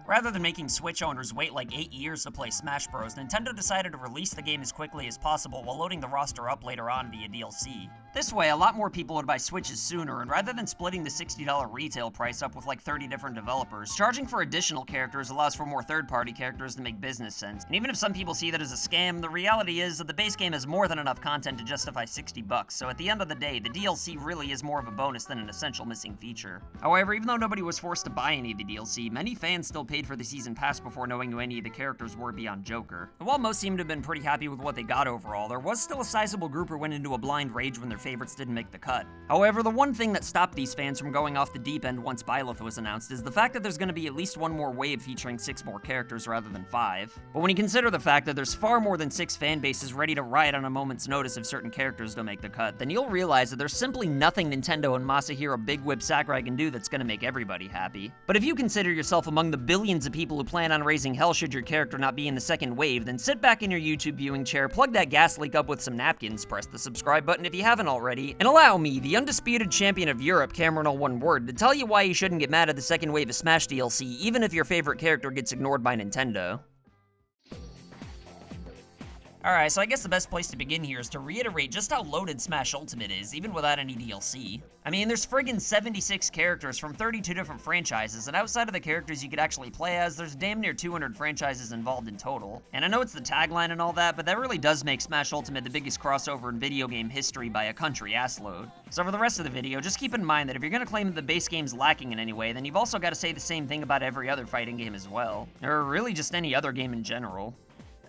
Rather than making Switch owners wait like 8 years to play Smash Bros., Nintendo decided to release the game as quickly as possible while loading the roster up later on via DLC. This way, a lot more people would buy Switches sooner, and rather than splitting the $60 retail price up with like 30 different developers, charging for additional characters allows for more third-party characters to make business sense. And even if some people see that as a scam, the reality is that the base game has more than enough content to justify $60, so at the end of the day, the DLC really is more of a bonus than an essential missing feature. However, even though nobody was forced to buy any of the DLC, many fans still paid for the season pass before knowing who any of the characters were beyond Joker. And while most seemed to have been pretty happy with what they got overall, there was still a sizable group who went into a blind rage when their favorites didn't make the cut. However, the one thing that stopped these fans from going off the deep end once Byleth was announced is the fact that there's going to be at least one more wave featuring 6 more characters rather than 5. But when you consider the fact that there's far more than 6 fan bases ready to riot on a moment's notice if certain characters don't make the cut, then you'll realize that there's simply nothing Nintendo and Masahiro Big Whip Sakurai can do that's going to make everybody happy. But if you consider yourself among the billions of people who plan on raising hell should your character not be in the second wave, then sit back in your YouTube viewing chair, plug that gas leak up with some napkins, press the subscribe button if you haven't already, and allow me, the undisputed champion of Europe, CameronAllOneWord, to tell you why you shouldn't get mad at the second wave of Smash DLC, even if your favorite character gets ignored by Nintendo. Alright, so I guess the best place to begin here is to reiterate just how loaded Smash Ultimate is, even without any DLC. I mean, there's friggin' 76 characters from 32 different franchises, and outside of the characters you could actually play as, there's damn near 200 franchises involved in total. And I know it's the tagline and all that, but that really does make Smash Ultimate the biggest crossover in video game history by a country assload. So for the rest of the video, just keep in mind that if you're gonna claim that the base game's lacking in any way, then you've also gotta say the same thing about every other fighting game as well. Or really just any other game in general.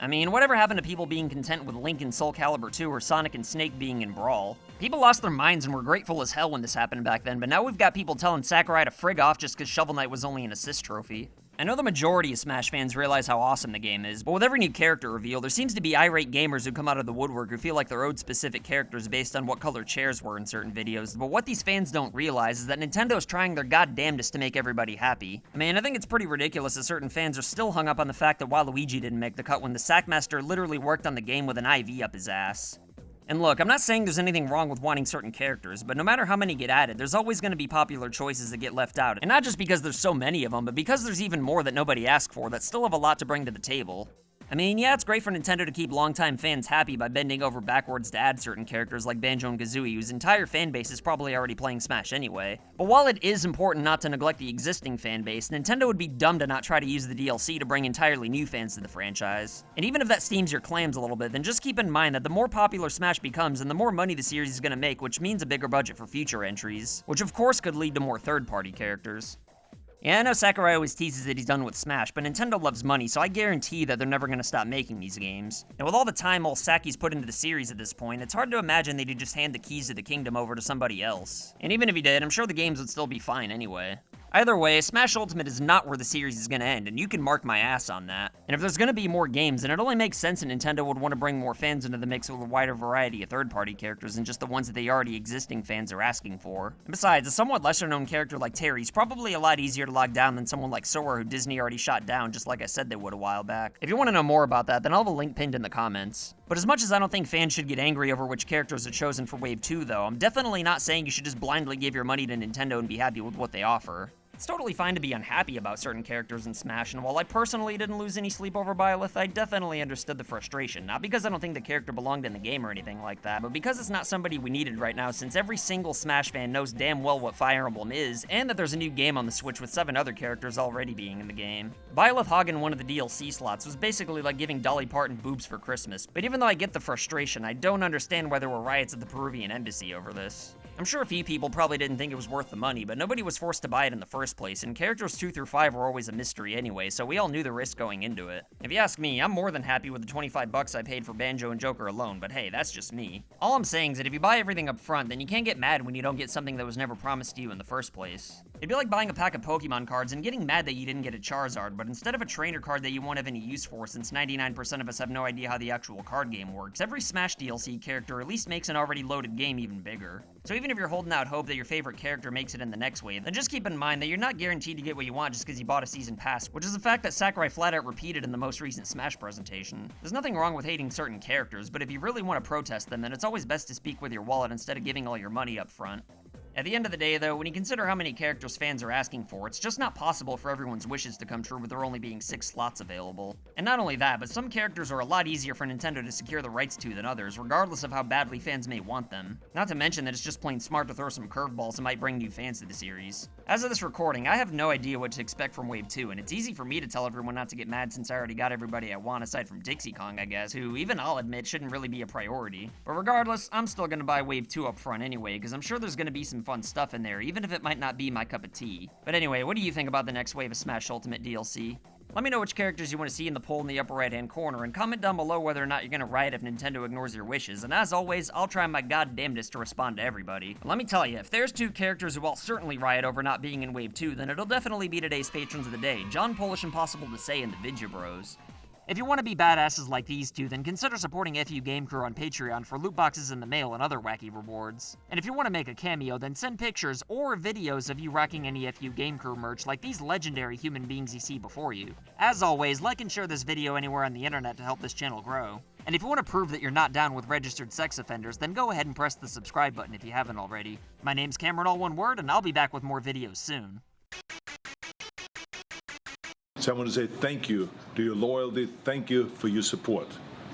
I mean, whatever happened to people being content with Link in Soul Calibur 2 or Sonic and Snake being in Brawl? People lost their minds and were grateful as hell when this happened back then, but now we've got people telling Sakurai to frig off just because Shovel Knight was only an assist trophy. I know the majority of Smash fans realize how awesome the game is, but with every new character reveal, there seems to be irate gamers who come out of the woodwork who feel like they're owed specific characters based on what color chairs were in certain videos. But what these fans don't realize is that Nintendo's trying their goddamnedest to make everybody happy. I mean, I think it's pretty ridiculous that certain fans are still hung up on the fact that Waluigi didn't make the cut when the Sackmaster literally worked on the game with an IV up his ass. And look, I'm not saying there's anything wrong with wanting certain characters, but no matter how many get added, there's always going to be popular choices that get left out. And not just because there's so many of them, but because there's even more that nobody asked for that still have a lot to bring to the table. I mean, yeah, it's great for Nintendo to keep longtime fans happy by bending over backwards to add certain characters like Banjo and Kazooie, whose entire fan base is probably already playing Smash anyway. But while it is important not to neglect the existing fan base, Nintendo would be dumb to not try to use the DLC to bring entirely new fans to the franchise. And even if that steams your clams a little bit, then just keep in mind that the more popular Smash becomes, and the more money the series is going to make, which means a bigger budget for future entries, which of course could lead to more third-party characters. Yeah, I know Sakurai always teases that he's done with Smash, but Nintendo loves money, so I guarantee that they're never gonna stop making these games. And with all the time old Saki's put into the series at this point, it's hard to imagine that he'd just hand the keys to the kingdom over to somebody else. And even if he did, I'm sure the games would still be fine anyway. Either way, Smash Ultimate is not where the series is gonna end, and you can mark my ass on that. And if there's gonna be more games, then it only makes sense that Nintendo would want to bring more fans into the mix with a wider variety of third-party characters than just the ones that the already existing fans are asking for. And besides, a somewhat lesser-known character like Terry's probably a lot easier to lock down than someone like Sora who Disney already shot down just like I said they would a while back. If you want to know more about that, then I'll have a link pinned in the comments. But as much as I don't think fans should get angry over which characters are chosen for Wave 2 though, I'm definitely not saying you should just blindly give your money to Nintendo and be happy with what they offer. It's totally fine to be unhappy about certain characters in Smash, and while I personally didn't lose any sleep over Byleth, I definitely understood the frustration. Not because I don't think the character belonged in the game or anything like that, but because it's not somebody we needed right now since every single Smash fan knows damn well what Fire Emblem is, and that there's a new game on the Switch with 7 other characters already being in the game. Byleth hogging one of the DLC slots was basically like giving Dolly Parton boobs for Christmas, but even though I get the frustration, I don't understand why there were riots at the Peruvian embassy over this. I'm sure a few people probably didn't think it was worth the money, but nobody was forced to buy it in the first place, and characters 2 through 5 were always a mystery anyway, so we all knew the risk going into it. If you ask me, I'm more than happy with the $25 I paid for Banjo and Joker alone, but hey, that's just me. All I'm saying is that if you buy everything up front, then you can't get mad when you don't get something that was never promised to you in the first place. It'd be like buying a pack of Pokemon cards and getting mad that you didn't get a Charizard, but instead of a trainer card that you won't have any use for since 99% of us have no idea how the actual card game works, every Smash DLC character at least makes an already loaded game even bigger. So even if you're holding out hope that your favorite character makes it in the next wave, then just keep in mind that you're not guaranteed to get what you want just because you bought a season pass, which is a fact that Sakurai flat out repeated in the most recent Smash presentation. There's nothing wrong with hating certain characters, but if you really want to protest them, then it's always best to speak with your wallet instead of giving all your money up front. At the end of the day, though, when you consider how many characters fans are asking for, it's just not possible for everyone's wishes to come true with there only being 6 slots available. And not only that, but some characters are a lot easier for Nintendo to secure the rights to than others, regardless of how badly fans may want them. Not to mention that it's just plain smart to throw some curveballs that might bring new fans to the series. As of this recording, I have no idea what to expect from Wave 2, and it's easy for me to tell everyone not to get mad since I already got everybody I want aside from Dixie Kong, I guess, who, even I'll admit, shouldn't really be a priority. But regardless, I'm still gonna buy Wave 2 up front anyway, because I'm sure there's gonna be some fun stuff in there, even if it might not be my cup of tea. But anyway, what do you think about the next wave of Smash Ultimate DLC? Let me know which characters you want to see in the poll in the upper right hand corner, and comment down below whether or not you're gonna riot if Nintendo ignores your wishes, and as always, I'll try my goddamnedest to respond to everybody. But let me tell you, if there's 2 characters who I'll certainly riot over not being in Wave 2, then it'll definitely be today's Patrons of the Day, John Polish Impossible to Say and the Vidya Bros. If you want to be badasses like these 2, then consider supporting FU Game Crew on Patreon for loot boxes in the mail and other wacky rewards. And if you want to make a cameo, then send pictures or videos of you rocking any FU Game Crew merch like these legendary human beings you see before you. As always, like and share this video anywhere on the internet to help this channel grow. And if you want to prove that you're not down with registered sex offenders, then go ahead and press the subscribe button if you haven't already. My name's CameronAllOneWord, and I'll be back with more videos soon. So I want to say thank you to your loyalty, thank you for your support.